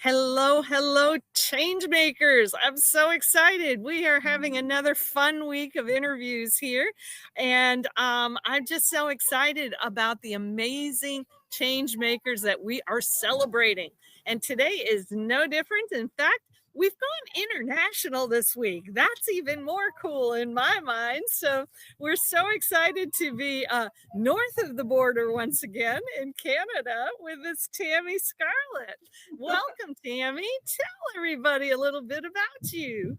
Hello, hello, change makers. I'm so excited. We are having another fun week of interviews here. And I'm just so excited about the amazing change makers that we are celebrating. And today is no different. In fact, we've gone international this week. That's even more cool in my mind. So we're so excited to be north of the border once again in Canada with this Tammy Scarlett. Welcome, Tammy. Tell everybody a little bit about you.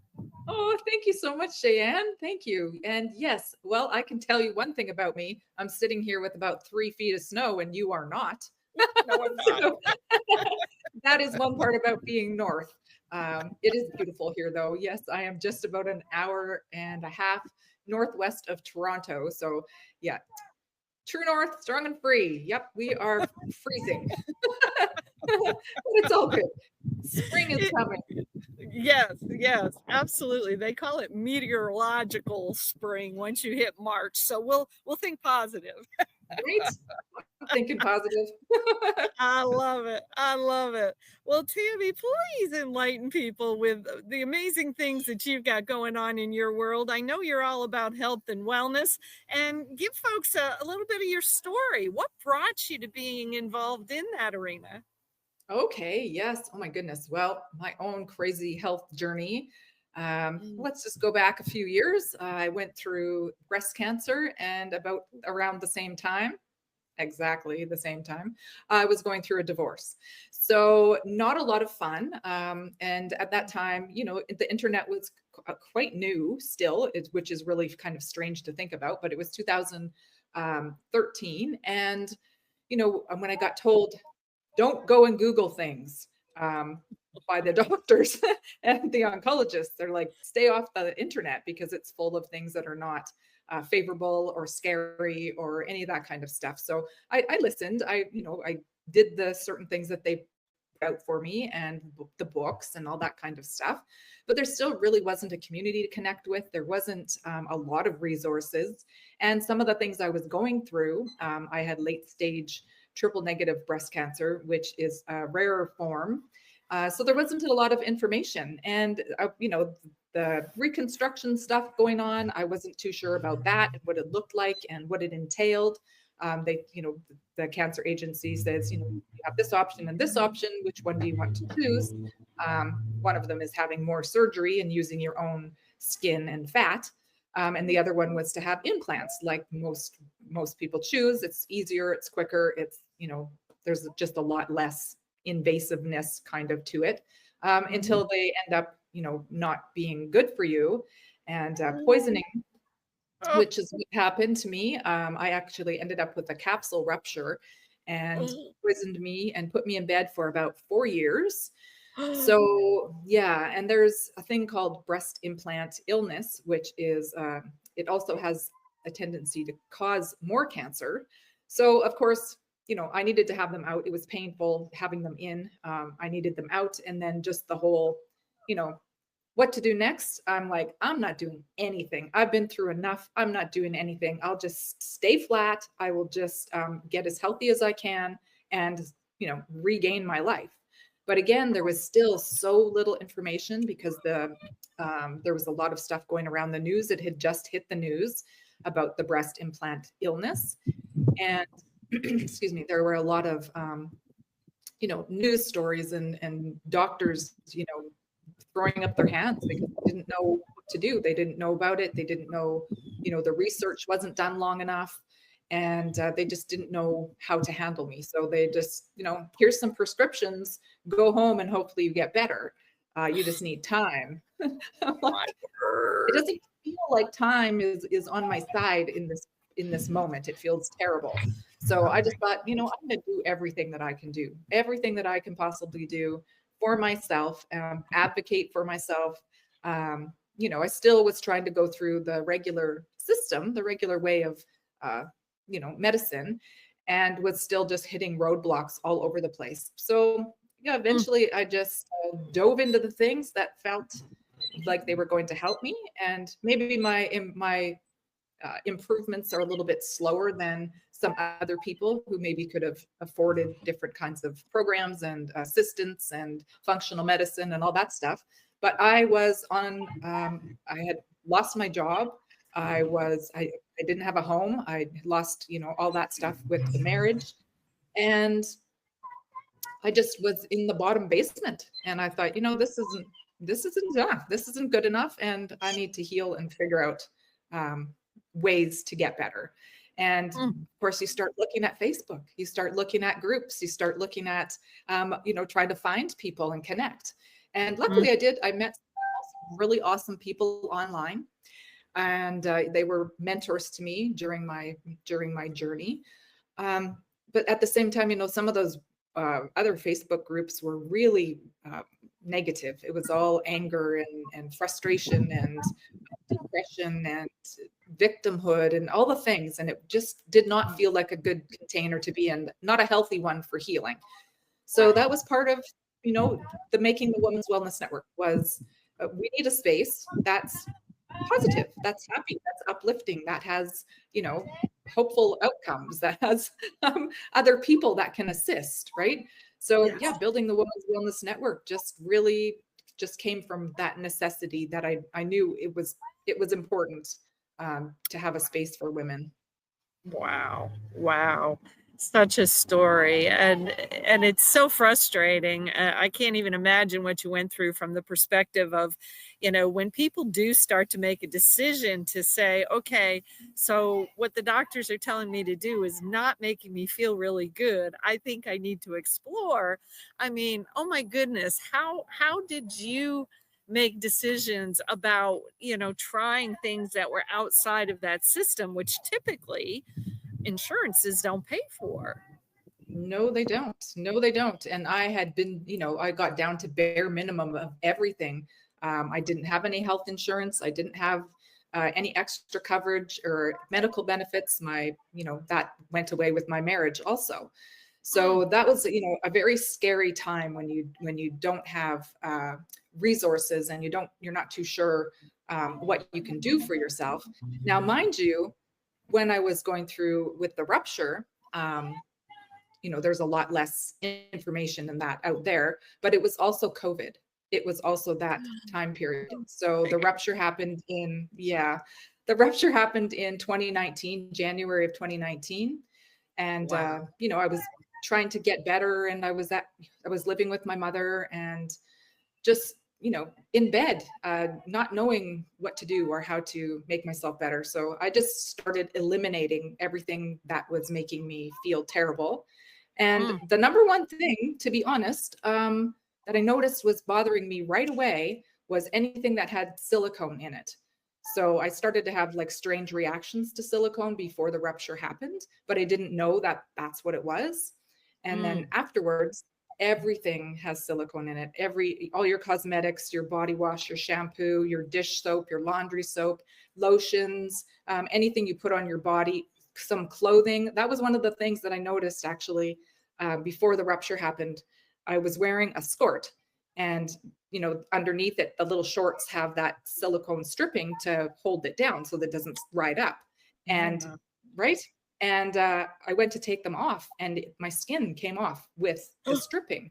Oh, thank you so much, Cheyenne. Thank you. And yes, well, I can tell you one thing about me. I'm sitting here with about 3 feet of snow, and you are not. No, I'm not. So that is one part about being north. It is beautiful here, though. Yes, I am just about an hour and a half northwest of Toronto. So, yeah, true north, strong and free. Yep, we are freezing. But it's all good. Spring is coming. Yes, yes, absolutely. They call it meteorological spring once you hit March. So we'll think positive. Right? I'm thinking positive. I love it. I love it. Well, Tammy, please enlighten people with the amazing things that you've got going on in your world. I know you're all about health and wellness, and give folks a little bit of your story. What brought you to being involved in that arena? Okay, yes. Oh my goodness. Well, my own crazy health journey. Mm. Let's just go back a few years. I went through breast cancer, and about around the same time, exactly the same time, I was going through a divorce. So, not a lot of fun. And at that time, the internet was quite new still, which is really kind of strange to think about, but it was 2013. And, when I got told, don't go and Google things by the doctors and the oncologists. They're like, stay off the internet because it's full of things that are not favorable or scary or any of that kind of stuff. So I listened. I did the certain things that they put out for me and the books and all that kind of stuff. But there still really wasn't a community to connect with. There wasn't a lot of resources. And some of the things I was going through, I had late stage triple negative breast cancer, which is a rarer form. So there wasn't a lot of information. And, the reconstruction stuff going on, I wasn't too sure about that and what it looked like and what it entailed. The cancer agency says, you have this option and this option. Which one do you want to choose? One of them is having more surgery and using your own skin and fat. And the other one was to have implants, like most people choose. It's easier, it's quicker, there's just a lot less invasiveness kind of to it, until they end up, not being good for you and poisoning, Oh, which is what happened to me. I actually ended up with a capsule rupture and poisoned me and put me in bed for about 4 years. So, yeah, and there's a thing called breast implant illness, which is it also has a tendency to cause more cancer. So, of course, I needed to have them out. It was painful having them in. I needed them out, and then just the whole, you know, what to do next. I'm like, I'm not doing anything. I've been through enough. I'm not doing anything. I'll just stay flat. I will just get as healthy as I can and, regain my life. But again, there was still so little information because there was a lot of stuff going around the news. It had just hit the news about the breast implant illness. And excuse me, there were a lot of, news stories and doctors, throwing up their hands because they didn't know what to do. They didn't know about it. They didn't know, the research wasn't done long enough. And they just didn't know how to handle me. So they just, here's some prescriptions, go home and hopefully you get better. You just need time. I'm my like, it word. doesn't feel like time is on my side in this moment. It feels terrible. So I just thought, I'm going to do everything that I can do, everything that I can possibly do for myself, advocate for myself. I still was trying to go through the regular system, the regular way of, medicine, and was still just hitting roadblocks all over the place. So, yeah, Mm. eventually I just dove into the things that felt like they were going to help me. And maybe my improvements are a little bit slower than some other people who maybe could have afforded different kinds of programs and assistance and functional medicine and all that stuff. But I was on, I had lost my job. I didn't have a home. I lost, all that stuff with the marriage. And I just was in the bottom basement. And I thought, this isn't good enough. And I need to heal and figure out ways to get better. And of Mm, course, you start looking at Facebook, you start looking at groups, you start looking at, trying to find people and connect. And mm, luckily I met some really awesome people online, and they were mentors to me during my journey. Um, but at the same time, some of those other Facebook groups were really negative. It was all anger and frustration and depression and victimhood and all the things. And it just did not feel like a good container to be in, not a healthy one for healing. So that was part of, the Making the Women's Wellness Network was we need a space that's positive, that's happy, that's uplifting, that has, hopeful outcomes, that has other people that can assist, right? So yes. yeah, building the Women's Wellness Network just really just came from that necessity that I knew it was important to have a space for women. Wow. Wow. Such a story, and it's so frustrating. I can't even imagine what you went through from the perspective of, when people do start to make a decision to say, "Okay, so what the doctors are telling me to do is not making me feel really good. I think I need to explore." I mean, oh my goodness, how did you make decisions about, trying things that were outside of that system, which typically insurances don't pay for? No, they don't. No, they don't. And I had been, I got down to bare minimum of everything. I didn't have any health insurance. I didn't have any extra coverage or medical benefits. That went away with my marriage also. So Mm, that was, a very scary time when you don't have resources and you're not too sure what you can do for yourself. Now, mind you, when I was going through with the rupture, there's a lot less information than that out there, but it was also COVID. It was also that time period. So my the rupture happened in 2019, January of 2019. And, wow. I was trying to get better, and I was living with my mother and just, in bed, not knowing what to do or how to make myself better. So I just started eliminating everything that was making me feel terrible. And Mm, the number one thing, to be honest, that I noticed was bothering me right away was anything that had silicone in it. So I started to have like strange reactions to silicone before the rupture happened, but I didn't know that that's what it was. And then mm. afterwards, everything has silicone in it. All your cosmetics, your body wash, your shampoo, your dish soap, your laundry soap, lotions, anything you put on your body, some clothing. That was one of the things that I noticed actually before the rupture happened. I was wearing a skirt, and underneath it, the little shorts have that silicone stripping to hold it down so that it doesn't ride up. And Yeah. right. And I went to take them off, and my skin came off with the stripping.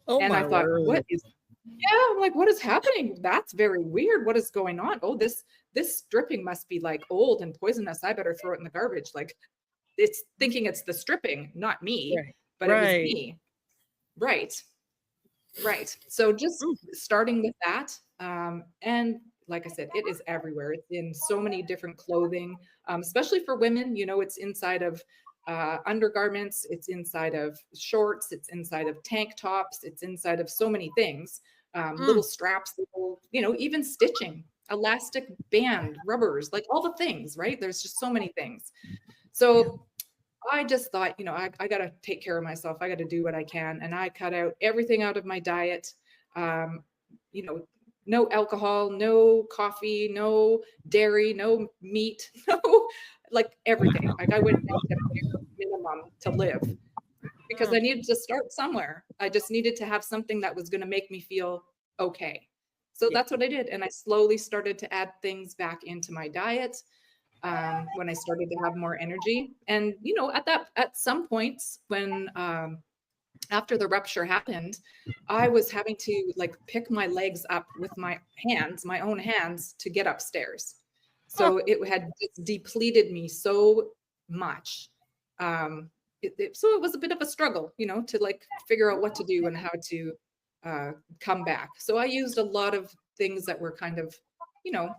Oh And I my thought, word. I'm like, what is happening? That's very weird. What is going on? Oh, this stripping must be like old and poisonous. I better throw it in the garbage. Like, it's thinking it's the stripping, not me, Right. but it was Right. me. Right. Right. So just Mm, starting with that. And like I said, it is everywhere. It's in so many different clothing, especially for women. It's inside of undergarments, it's inside of shorts, it's inside of tank tops, it's inside of so many things. Little mm. straps, little, even stitching, elastic band, rubbers, like all the things, right? There's just so many things. Yeah. So I just thought, I got to take care of myself. I got to do what I can. And I cut out everything out of my diet. Um, you know, no alcohol, no coffee, no dairy, no meat, no, like everything. Like I went down to bare minimum to live because Mm, I needed to start somewhere. I just needed to have something that was going to make me feel okay. So yeah. that's what I did. And I slowly started to add things back into my diet. when I started to have more energy. And, at some points when, after the rupture happened, I was having to like pick my legs up with my hands, my own hands, to get upstairs. Oh, So it had just depleted me so much. So it was a bit of a struggle, to like figure out what to do and how to uh, come back. So I used a lot of things that were kind of, you know,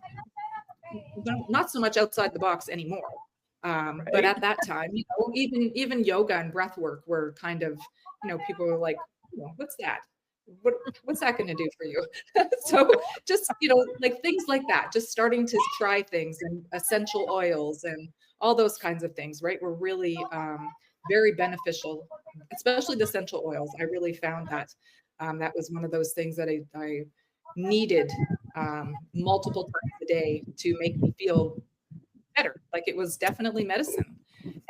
not so much outside the box anymore. But right. at that time, even yoga and breath work were kind of, people were like, what's that? What what's that going to do for you? So just, like things like that, just starting to try things and essential oils and all those kinds of things, right? Were really very beneficial, especially the essential oils. I really found that that was one of those things that I needed multiple times a day to make me feel better. Like it was definitely medicine.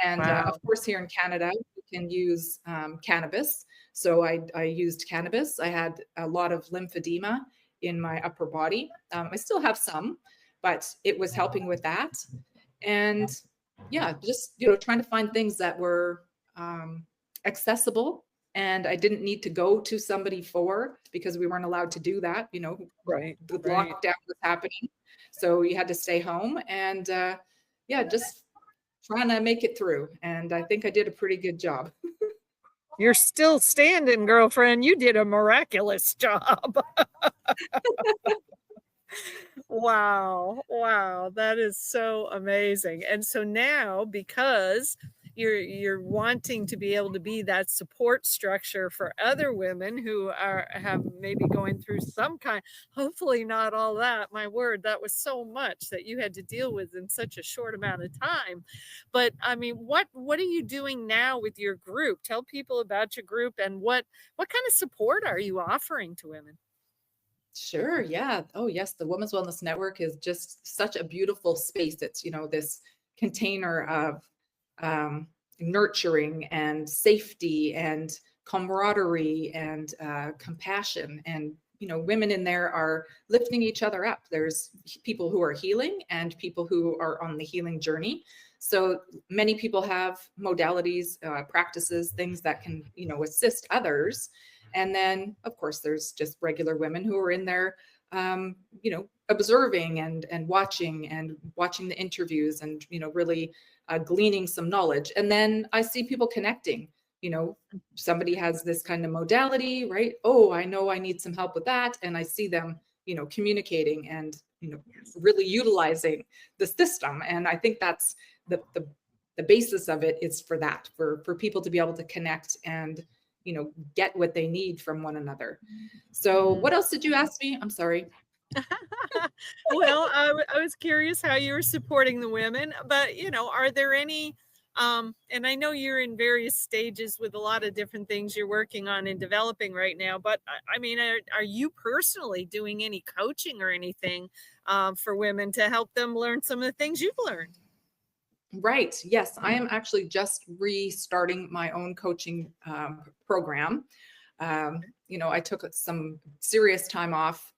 And Wow. of course, here in Canada, you can use cannabis. So I used cannabis. I had a lot of lymphedema in my upper body. I still have some, but it was helping with that. And yeah, just trying to find things that were accessible, and I didn't need to go to somebody for, because we weren't allowed to do that. Right. The Right. lockdown was happening, so you had to stay home, and yeah, just trying to make it through. And I think I did a pretty good job. You're still standing, girlfriend. You did a miraculous job. Wow, wow, that is so amazing. And so now, because you're wanting to be able to be that support structure for other women who are have maybe going through some kind, hopefully not all that. My word, that was so much that you had to deal with in such a short amount of time. But I mean, what are you doing now with your group? Tell people about your group and what kind of support are you offering to women? Sure. Yeah. Oh, yes. The Women's Wellness Network is just such a beautiful space. It's, this container of nurturing and safety and camaraderie and compassion. And, women in there are lifting each other up. There's people who are healing and people who are on the healing journey. So many people have modalities, practices, things that can, assist others. And then, of course, there's just regular women who are in there, observing and watching the interviews and, really gleaning some knowledge. And then I see people connecting. Somebody has this kind of modality, right? Oh, I know I need some help with that, and I see them, communicating and really utilizing the system. And I think that's the basis of it, is for that, for people to be able to connect and get what they need from one another. So Mhm. what else did you ask me? I'm sorry. Well, I was curious how you were supporting the women, but are there any? And I know you're in various stages with a lot of different things you're working on and developing right now. But I mean, are you personally doing any coaching or anything for women to help them learn some of the things you've learned? Right. Yes, I am actually just restarting my own coaching program. I took some serious time off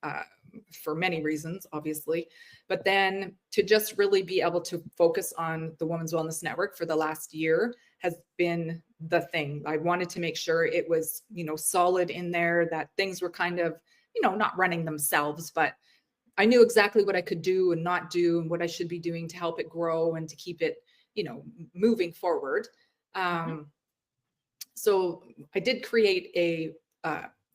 for many reasons, obviously, but then to just really be able to focus on the Women's Wellness Network for the last year has been the thing. I wanted to make sure it was, solid in there, that things were kind of, not running themselves, but I knew exactly what I could do and not do and what I should be doing to help it grow and to keep it, moving forward. Mhm. Um, so I did create a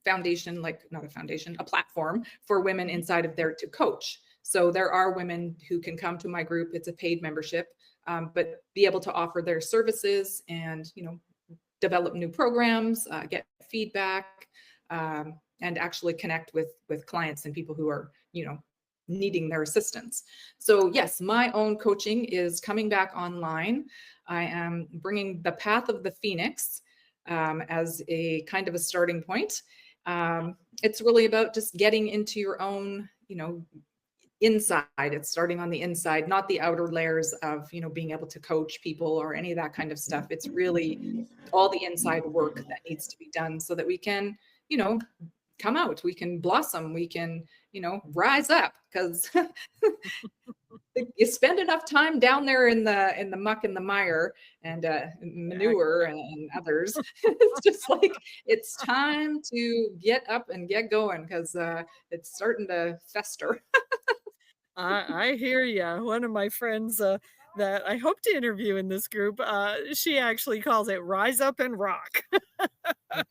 foundation, like not a foundation, a platform for women Mhm. inside of there to coach. So there are women who can come to my group. It's a paid membership, but be able to offer their services and, develop new programs, get feedback, and actually connect with clients and people who are, needing their assistance. So yes, my own coaching is coming back online. I am bringing the Path of the Phoenix as a kind of a starting point. It's really about just getting into your own, inside. It's starting on the inside, not the outer layers of, being able to coach people or any of that kind of stuff. It's really all the inside work that needs to be done so that we can, you know, come out, we can blossom, we can, rise up, because you spend enough time down there in the muck and the mire and manure Exactly. and others. It's just like it's time to get up and get going because it's starting to fester. I hear ya. One of my friends, that I hope to interview in this group, she actually calls it "Rise Up and Rock."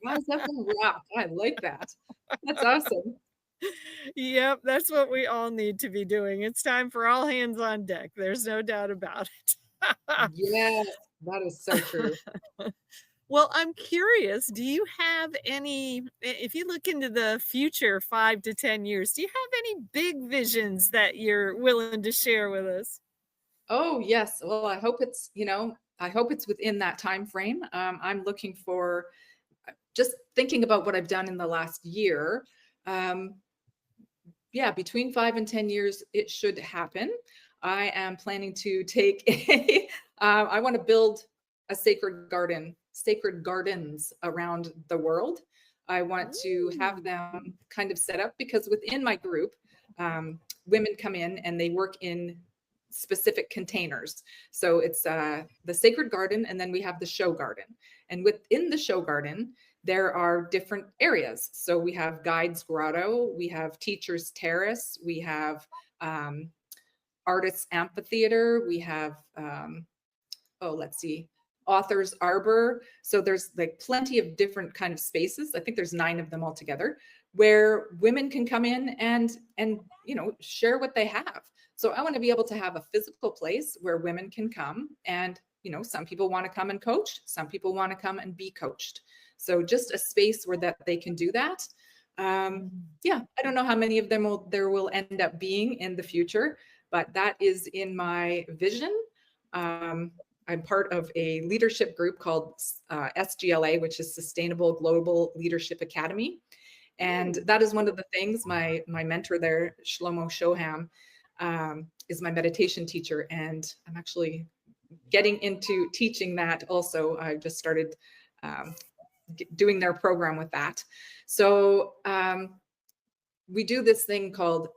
Rise up and rock. I like that. That's awesome. Yep, that's what we all need to be doing. It's time for all hands on deck. There's no doubt about it. Yes, that is so true. Well, I'm curious, do you have any if you look into the future 5 to 10 years, do you have any big visions that you're willing to share with us? Oh, yes. Well, I hope it's, I hope it's within that time frame. I'm looking for just thinking about what I've done in the last year. Um, yeah, between 5 and 10 years, it should happen. I am planning to take I want to build a sacred gardens around the world. I want to have Ooh. them kind of set up because within my group, women come in and they work in specific containers. So it's the sacred garden, and then we have the show garden. And within the show garden, there are different areas. So we have Guides Grotto, we have Teachers Terrace, we have um, Artists Amphitheater, we have oh, let's see, Authors Arbor. So there's like plenty of different kind of spaces. I think there's 9 of them altogether where women can come in and share what they have. So I want to be able to have a physical place where women can come and some people want to come and coach, some people want to come and be coached. So just a space where that they can do that. Yeah, I don't know how many of them there will end up being in the future, but that is in my vision. Um, I'm part of a leadership group called SGLA, which is Sustainable Global Leadership Academy. And Ooh. that is one of the things my mentor there, Shlomo Shoham, is my meditation teacher. And I'm actually getting into teaching that also. I just started um, doing their program with that. So we do this thing called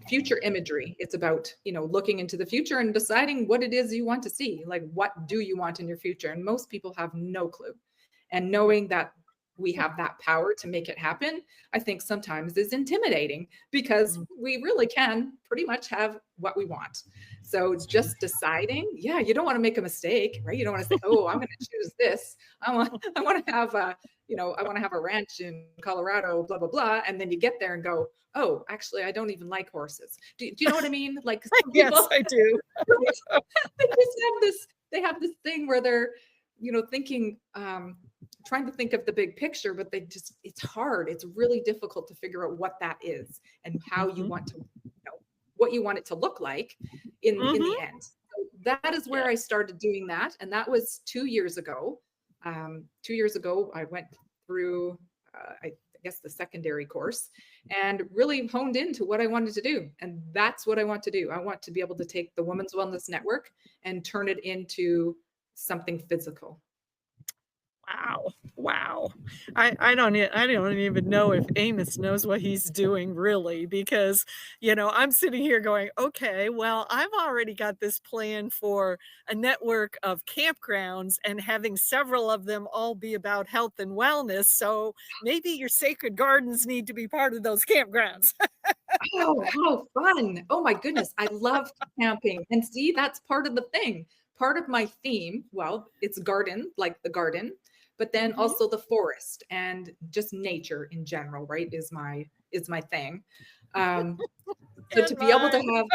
future imagery. It's about looking into the future and deciding what it is you want to see. Like, what do you want in your future? And most people have no clue. And knowing that we have that power to make it happen, I think sometimes is intimidating because Mm. we really can pretty much have what we want. So it's just deciding. Yeah, you don't want to make a mistake, right? You don't want to say, "Oh, I'm going to choose this. I want to have a, I want to have a ranch in Colorado, blah blah blah," and then you get there and go, "Oh, actually, I don't even like horses." Do you know what I mean? Like some Yes, people, I do. they just have this. They have this thing where they're, thinking, trying to think of the big picture, but it's hard. It's really difficult to figure out what that is and how you Mhm. want to, what you want it to look like in the Mhm. end. So that is Yeah. where I started doing that, and that was 2 years ago. 2 years ago, I went through, I guess, the secondary course, and really honed into what I wanted to do. And that's what I want to do. I want to be able to take the Women's Wellness Network and turn it into something physical. Wow. Wow. I don't even know if Amos knows what he's doing really because, I'm sitting here going, "Okay, well, I've already got this plan for a network of campgrounds and having several of them all be about health and wellness, so maybe your sacred gardens need to be part of those campgrounds." Oh, how fun. Oh my goodness. I love camping. And see, that's part of the thing. Part of my theme, well, it's garden, like the garden, but then Mhm. also the forest and just nature in general, right? Is my thing. Um, so to And be able to mine. have,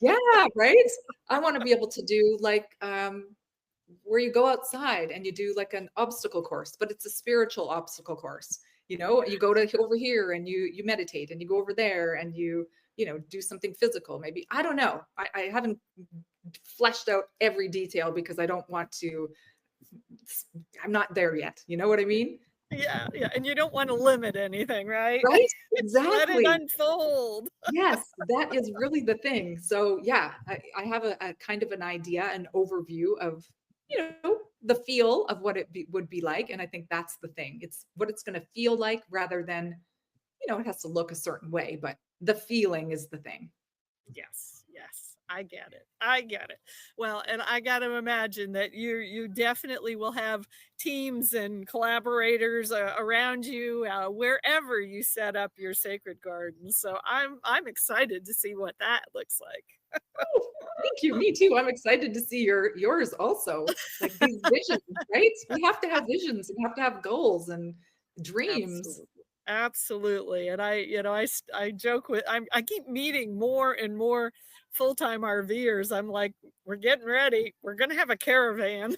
yeah, right? I want to be able to do like where you go outside and you do like an obstacle course, but it's a spiritual obstacle course. You go to over here and you meditate, and you go over there and you do something physical. Maybe, I don't know. I haven't fleshed out every detail because I don't want to. I'm not there yet. You know what I mean? Yeah, yeah, and you don't wanna limit anything, right? Right? Let it Exactly. unfold. Yes, that is really the thing. So yeah, I have a kind of an idea, an overview of, the feel of what would be like. And I think that's the thing. It's what it's going to feel like rather than, it has to look a certain way, but the feeling is the thing. Yes. Yes, I get it. I get it. Well, and I got to imagine that you definitely will have teams and collaborators around you wherever you set up your sacred garden. So I'm excited to see what that looks like. Oh, thank you. Me too. I'm excited to see yours also. Like these visions, right? We have to have visions. We have to have goals and dreams. Absolutely. Absolutely. And I joke with I keep meeting more and more full-time RVers. I'm like, we're getting ready. We're going to have a caravan.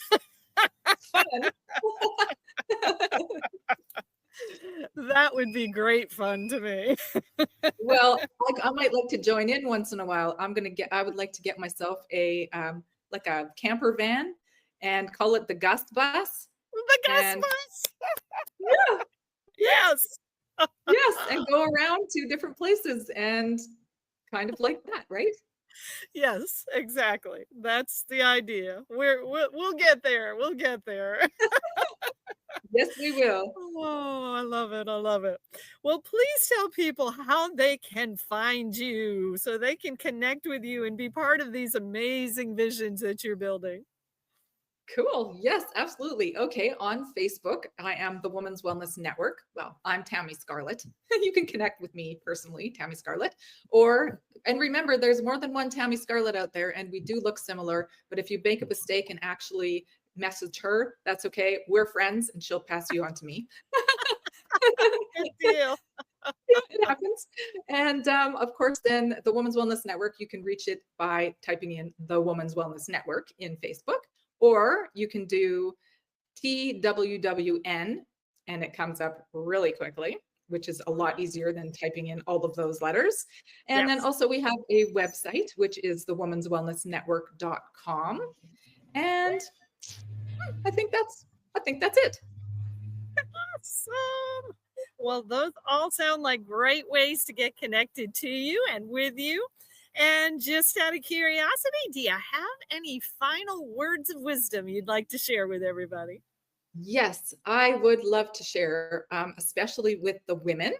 Fun. That would be great fun to me. Well, I might like to join in once in a while. I would like to get myself like a camper van and call it the Gust Bus. The Gus And Bus. yeah, yes, Yes. yes, and go around to different places and kind of like that, right? Yes, exactly. That's the idea. We'll get there. We'll get there. Yes, we will. Oh, I love it. I love it. Well, please tell people how they can find you so they can connect with you and be part of these amazing visions that you're building. Cool. Yes, absolutely. Okay. On Facebook, I am the Women's Wellness Network. Well, I'm Tammy Scarlett. You can connect with me personally, Tammy Scarlett. And remember, there's more than one Tammy Scarlett out there, and we do look similar. But if you make a mistake and actually message her, that's okay. We're friends, and she'll pass you on to me. Good deal. Yeah, it happens. And of course, then the Women's Wellness Network, you can reach it by typing in the Women's Wellness Network in Facebook, or you can do TWWN and it comes up really quickly, which is a lot Mhm. easier than typing in all of those letters. And then Yes. also we have a website, which is the womenswellnessnetwork.com. And I think that's it. Awesome. Well, those all sound like great ways to get connected to you and with you. And just out of curiosity, do you have any final words of wisdom you'd like to share with everybody? Yes, I would love to share, especially with the women.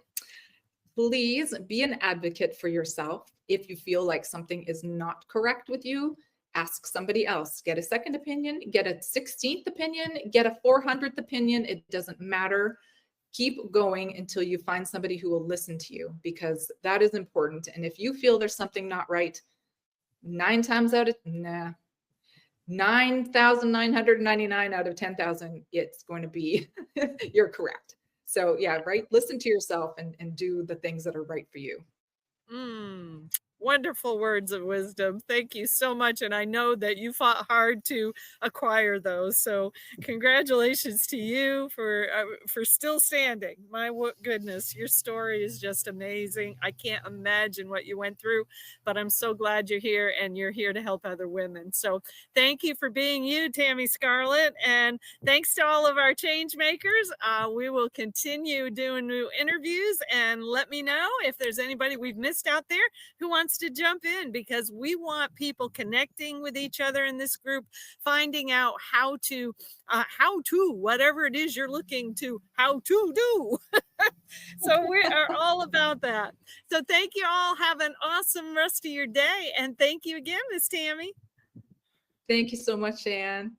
Please be an advocate for yourself. If you feel like something is not correct with you, ask somebody else. Get a second opinion, get a 16th opinion, get a 400th opinion. It doesn't matter. Keep going until you find somebody who will listen to you because that is important. And if you feel there's something not right, 9,999 out of 10,000, it's going to be you're correct. So yeah, right. Listen to yourself and do the things that are right for you. Mm, wonderful words of wisdom. Thank you so much. And I know that you fought hard to acquire those. So congratulations to you for still standing. My goodness, your story is just amazing. I can't imagine what you went through, but I'm so glad you're here and you're here to help other women. So thank you for being you, Tammy Scarlett, and thanks to all of our change makers. We will continue doing new interviews and let me know if there's anybody we've missed out there who wants to jump in because we want people connecting with each other in this group, finding out how to, whatever it is you're looking to, how to do. So we are all about that. So thank you all. Have an awesome rest of your day. And thank you again, Miss Tammy. Thank you so much, Anne.